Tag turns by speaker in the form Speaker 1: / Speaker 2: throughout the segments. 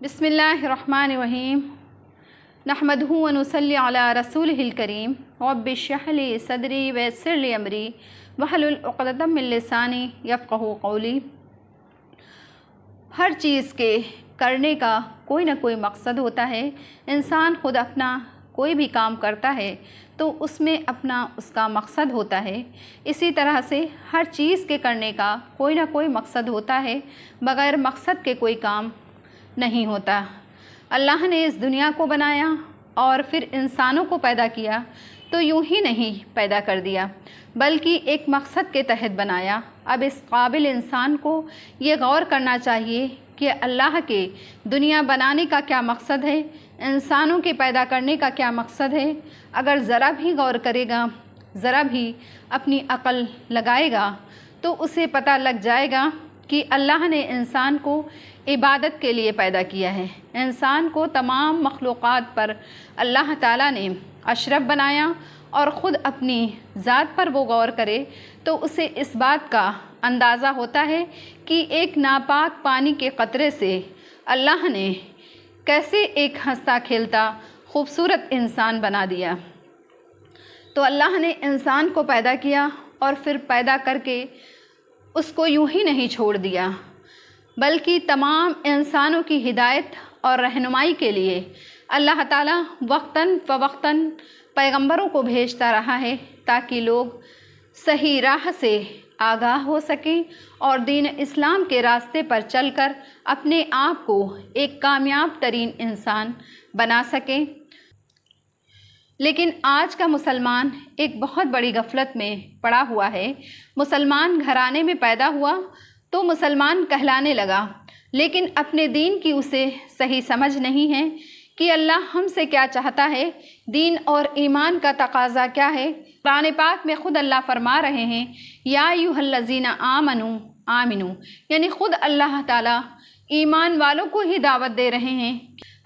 Speaker 1: بسم اللہ الرحمن الرحیم نحمدہ و نصلی علی رسولہ الکریم رب اشرح لی صدری ویسر لی امری واحلل عقدۃ من لسانی یفقہوا قولی۔ ہر چیز کے کرنے کا کوئی نہ کوئی مقصد ہوتا ہے۔ انسان خود اپنا کوئی بھی کام کرتا ہے تو اس میں اپنا اس کا مقصد ہوتا ہے۔ اسی طرح سے ہر چیز کے کرنے کا کوئی نہ کوئی مقصد ہوتا ہے، بغیر مقصد کے کوئی کام نہیں ہوتا۔ اللہ نے اس دنیا کو بنایا اور پھر انسانوں کو پیدا کیا تو یوں ہی نہیں پیدا کر دیا، بلکہ ایک مقصد کے تحت بنایا۔ اب اس قابل انسان کو یہ غور کرنا چاہیے کہ اللہ کے دنیا بنانے کا کیا مقصد ہے، انسانوں کے پیدا کرنے کا کیا مقصد ہے۔ اگر ذرا بھی غور کرے گا، ذرا بھی اپنی عقل لگائے گا تو اسے پتہ لگ جائے گا کہ اللہ نے انسان کو عبادت کے لیے پیدا کیا ہے۔ انسان کو تمام مخلوقات پر اللہ تعالیٰ نے اشرف بنایا، اور خود اپنی ذات پر وہ غور کرے تو اسے اس بات کا اندازہ ہوتا ہے کہ ایک ناپاک پانی کے قطرے سے اللہ نے کیسے ایک ہنستا کھیلتا خوبصورت انسان بنا دیا۔ تو اللہ نے انسان کو پیدا کیا اور پھر پیدا کر کے اس کو یوں ہی نہیں چھوڑ دیا، بلکہ تمام انسانوں کی ہدایت اور رہنمائی کے لیے اللہ تعالیٰ وقتاً فوقتاً پیغمبروں کو بھیجتا رہا ہے، تاکہ لوگ صحیح راہ سے آگاہ ہو سکیں اور دین اسلام کے راستے پر چل کر اپنے آپ کو ایک کامیاب ترین انسان بنا سکیں۔ لیکن آج کا مسلمان ایک بہت بڑی غفلت میں پڑا ہوا ہے۔ مسلمان گھرانے میں پیدا ہوا تو مسلمان کہلانے لگا، لیکن اپنے دین کی اسے صحیح سمجھ نہیں ہے کہ اللہ ہم سے کیا چاہتا ہے، دین اور ایمان کا تقاضا کیا ہے۔ قرآن پاک میں خود اللہ فرما رہے ہیں یا ایھا الذین آمنوا آمنوا، یعنی خود اللہ تعالیٰ ایمان والوں کو ہی دعوت دے رہے ہیں،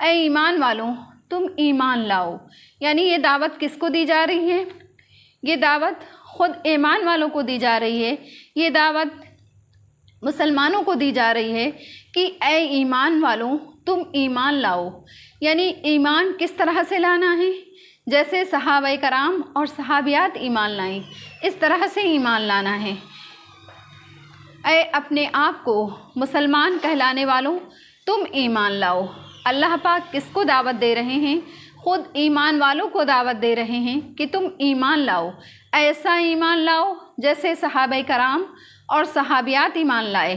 Speaker 1: اے ایمان والوں تم ایمان لاؤ۔ یعنی یہ دعوت کس کو دی جا رہی ہے؟ یہ دعوت خود ایمان والوں کو دی جا رہی ہے، یہ دعوت مسلمانوں کو دی جا رہی ہے کہ اے ایمان والوں تم ایمان لاؤ۔ یعنی ایمان کس طرح سے لانا ہے؟ جیسے صحابہ کرام اور صحابیات ایمان لائیں، اس طرح سے ایمان لانا ہے۔ اے اپنے آپ کو مسلمان کہلانے والوں تم ایمان لاؤ۔ اللہ پاک کس کو دعوت دے رہے ہیں؟ خود ایمان والوں کو دعوت دے رہے ہیں کہ تم ایمان لاؤ، ایسا ایمان لاؤ جیسے صحابہ کرام اور صحابیات ایمان لائے۔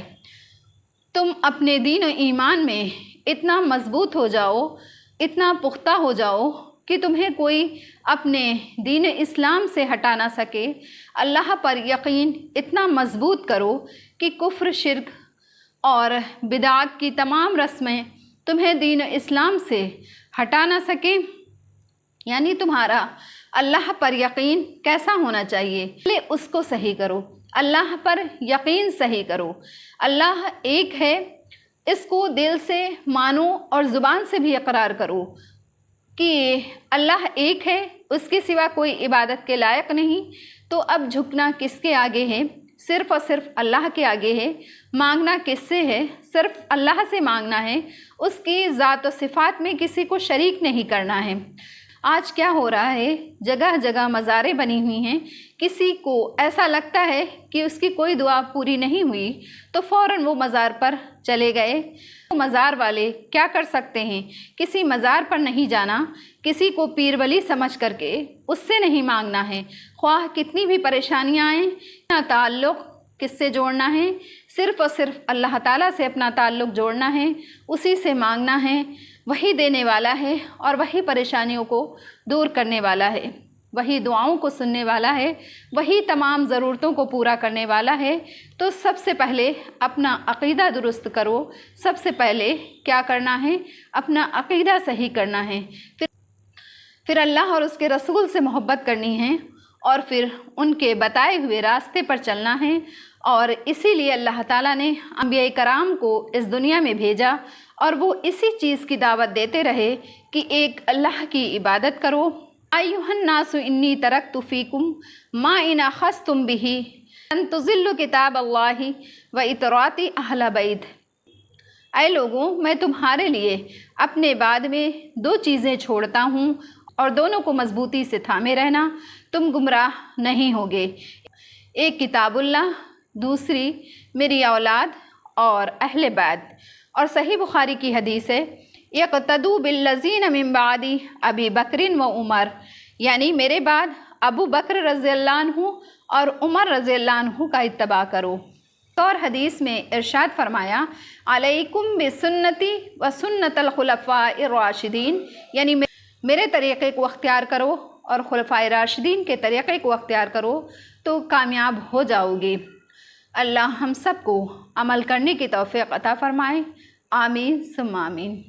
Speaker 1: تم اپنے دین و ایمان میں اتنا مضبوط ہو جاؤ، اتنا پختہ ہو جاؤ کہ تمہیں کوئی اپنے دین اسلام سے ہٹا نہ سکے۔ اللہ پر یقین اتنا مضبوط کرو کہ کفر، شرک اور بدعات کی تمام رسمیں تمہیں دین اسلام سے ہٹا نہ سکیں۔ یعنی تمہارا اللہ پر یقین کیسا ہونا چاہیے، پہلے اس کو صحیح کرو، اللہ پر یقین صحیح کرو۔ اللہ ایک ہے، اس کو دل سے مانو اور زبان سے بھی اقرار کرو کہ اللہ ایک ہے، اس کے سوا کوئی عبادت کے لائق نہیں۔ تو اب جھکنا کس کے آگے ہے؟ صرف اور صرف اللہ کے آگے ہے۔ مانگنا کس سے ہے؟ صرف اللہ سے مانگنا ہے، اس کی ذات و صفات میں کسی کو شریک نہیں کرنا ہے۔ آج کیا ہو رہا ہے؟ جگہ جگہ مزاریں بنی ہوئی ہیں، کسی کو ایسا لگتا ہے کہ اس کی کوئی دعا پوری نہیں ہوئی تو فوراً وہ مزار پر چلے گئے۔ مزار والے کیا کر سکتے ہیں؟ کسی مزار پر نہیں جانا، کسی کو پیر ولی سمجھ کر کے اس سے نہیں مانگنا ہے، خواہ کتنی بھی پریشانیاں آئیں۔ اپنا تعلق کس سے جوڑنا ہے؟ صرف اور صرف اللہ تعالیٰ سے اپنا تعلق جوڑنا ہے، اسی سے مانگنا ہے۔ وہی دینے والا ہے اور وہی پریشانیوں کو دور کرنے والا ہے، وہی دعاؤں کو سننے والا ہے، وہی تمام ضرورتوں کو پورا کرنے والا ہے۔ تو سب سے پہلے اپنا عقیدہ درست کرو۔ سب سے پہلے کیا کرنا ہے؟ اپنا عقیدہ صحیح کرنا ہے، پھر اللہ اور اس کے رسول سے محبت کرنی ہے، اور پھر ان کے بتائے ہوئے راستے پر چلنا ہے۔ اور اسی لیے اللہ تعالیٰ نے انبیاء کرام کو اس دنیا میں بھیجا، اور وہ اسی چیز کی دعوت دیتے رہے کہ ایک اللہ کی عبادت کرو۔ ایھا الناس انی ترکت فیکم ما ان اخذتم بہ لن تضلوا کتاب اللہ و اطاعت اہل بیت۔ اے لوگوں، میں تمہارے لیے اپنے بعد میں 2 چیزیں چھوڑتا ہوں، اور دونوں کو مضبوطی سے تھامے رہنا، تم گمراہ نہیں ہوگے۔ ایک کتاب اللہ، دوسری میری اولاد اور اہل بیت۔ اور صحیح بخاری کی حدیث ہے، یقتدوا بالذین من بعدی ابی بکر و عمر، یعنی میرے بعد ابو بکر رضی اللہ عنہ اور عمر رضی اللہ عنہ کا اتباع کرو۔ اور حدیث میں ارشاد فرمایا، علیکم بسنتی و سنت الخلفاء الراشدین، یعنی میرے طریقے کو اختیار کرو اور خلفائے راشدین کے طریقے کو اختیار کرو تو کامیاب ہو جاؤ گے۔ اللہ ہم سب کو عمل کرنے کی توفیق عطا فرمائے، آمین ثم آمین۔